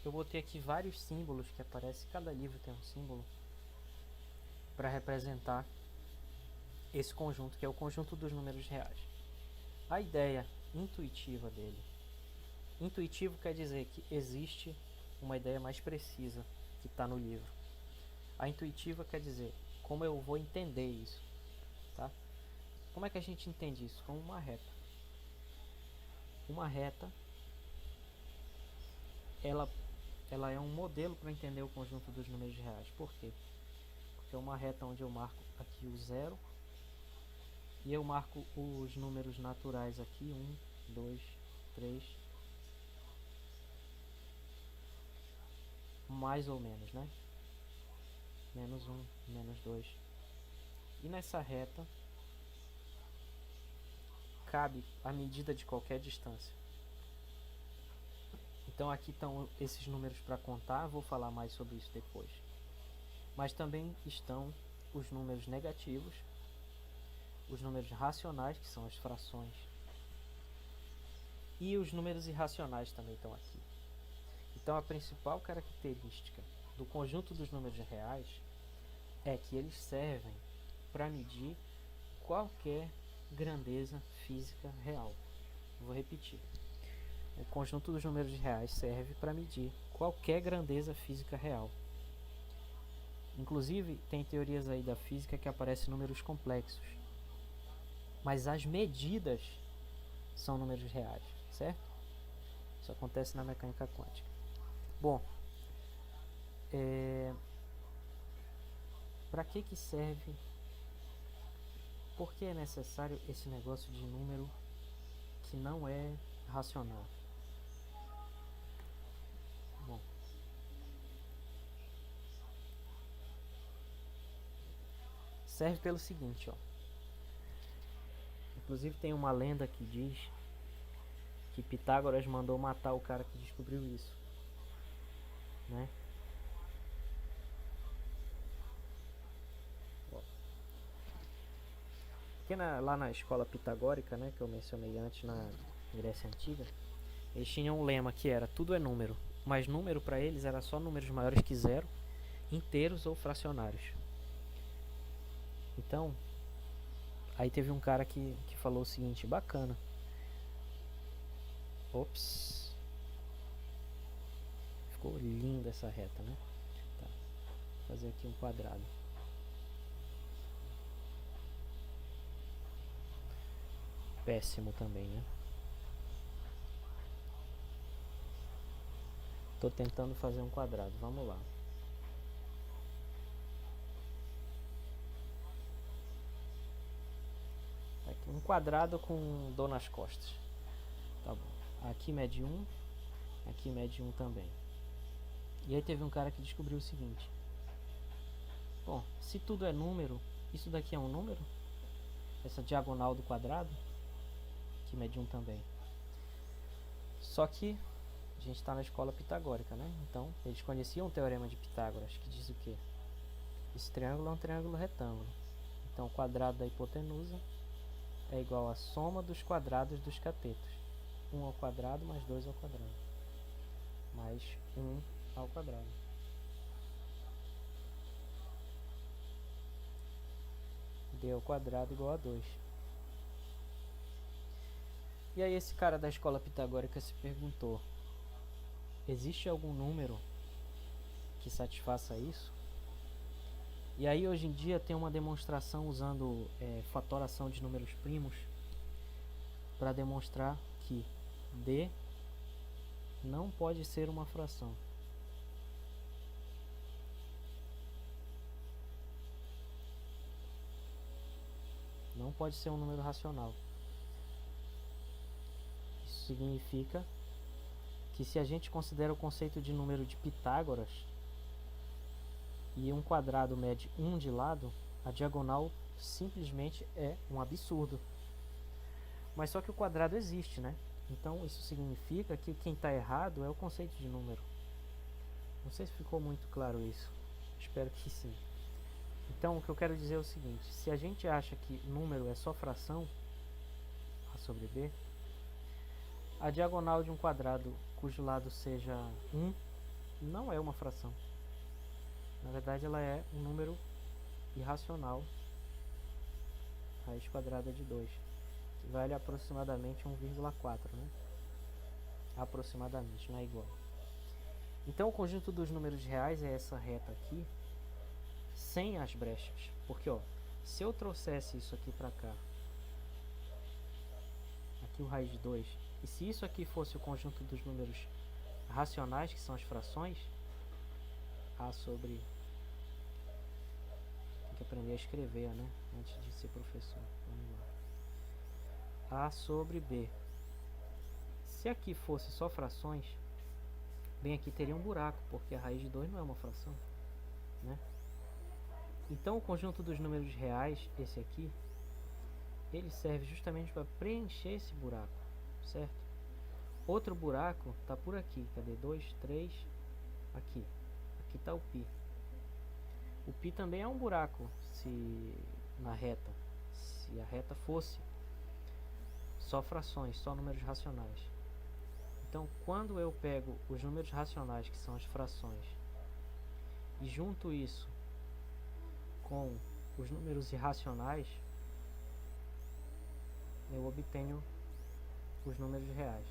eu botei aqui vários símbolos que aparecem, cada livro tem um símbolo para representar esse conjunto, que é o conjunto dos números reais. A ideia intuitiva dele. Intuitivo quer dizer que existe uma ideia mais precisa que está no livro. A intuitiva quer dizer como eu vou entender isso, tá? Como é que a gente entende isso? Como uma reta. Uma reta, ela é um modelo para entender o conjunto dos números reais. Por quê? Porque é uma reta onde eu marco aqui o zero e eu marco os números naturais aqui, 1, 2, 3, mais ou menos, né? Menos 1, menos 2. E nessa reta cabe a medida de qualquer distância. Então aqui estão esses números para contar, vou falar mais sobre isso depois. Mas também estão os números negativos, os números racionais, que são as frações, e os números irracionais também estão aqui. Então a principal característica do conjunto dos números reais é que eles servem para medir qualquer grandeza física real. Vou repetir. O conjunto dos números reais serve para medir qualquer grandeza física real. Inclusive, tem teorias aí da física que aparecem números complexos. Mas as medidas são números reais, certo? Isso acontece na mecânica quântica. Bom, para que serve? Por que é necessário esse negócio de número que não é racional? Bom, serve pelo seguinte, ó. Inclusive tem uma lenda que diz que Pitágoras mandou matar o cara que descobriu isso, né? Porque lá na escola pitagórica, né, que eu mencionei antes na Grécia Antiga, eles tinham um lema que era tudo é número, mas número para eles era só números maiores que zero, inteiros ou fracionários. Então, aí teve um cara que falou o seguinte, bacana. Ops. Ficou linda essa reta, né? Tá. Vou fazer aqui um quadrado. Péssimo também, né? Tô tentando fazer um quadrado, vamos lá. Aqui, um quadrado com dor nas costas. Tá bom. Aqui mede 1, aqui mede 1 também. E aí teve um cara que descobriu o seguinte. Bom, se tudo é número, isso daqui é um número? Essa diagonal do quadrado, que mede 1 também. Só que a gente está na escola pitagórica, né? Então, eles conheciam o teorema de Pitágoras, que diz o quê? Esse triângulo é um triângulo retângulo. Então, o quadrado da hipotenusa é igual à soma dos quadrados dos catetos. 1 ao quadrado mais 2 ao quadrado. Mais 1 ao quadrado. D ao quadrado igual a 2. E aí esse cara da escola pitagórica se perguntou, existe algum número que satisfaça isso? E aí hoje em dia tem uma demonstração usando fatoração de números primos para demonstrar que D não pode ser uma fração. Não pode ser um número racional. Isso significa que se a gente considera o conceito de número de Pitágoras e um quadrado mede 1 de lado, a diagonal simplesmente é um absurdo. Mas só que o quadrado existe, né? Então isso significa que quem está errado é o conceito de número. Não sei se ficou muito claro isso. Espero que sim. Então o que eu quero dizer é o seguinte, se a gente acha que número é só fração, A sobre B, a diagonal de um quadrado cujo lado seja 1 não é uma fração. Na verdade, ela é um número irracional, raiz quadrada de 2, que vale aproximadamente 1,4, né? Aproximadamente, não é igual. Então, o conjunto dos números reais é essa reta aqui, sem as brechas. Porque, ó, se eu trouxesse isso aqui para cá, aqui o raiz de 2, e se isso aqui fosse o conjunto dos números racionais, que são as frações, A sobre... Tem que aprender a escrever, né? Antes de ser professor. Vamos lá. A sobre B. Se aqui fosse só frações, bem aqui teria um buraco, porque a raiz de 2 não é uma fração, né? Então o conjunto dos números reais, esse aqui, ele serve justamente para preencher esse buraco, certo? Outro buraco está por aqui, cadê? 2, 3, aqui. Aqui está o π. O π também é um buraco se na reta, se a reta fosse só frações, só números racionais. Então, quando eu pego os números racionais, que são as frações, e junto isso com os números irracionais, eu obtenho os números reais.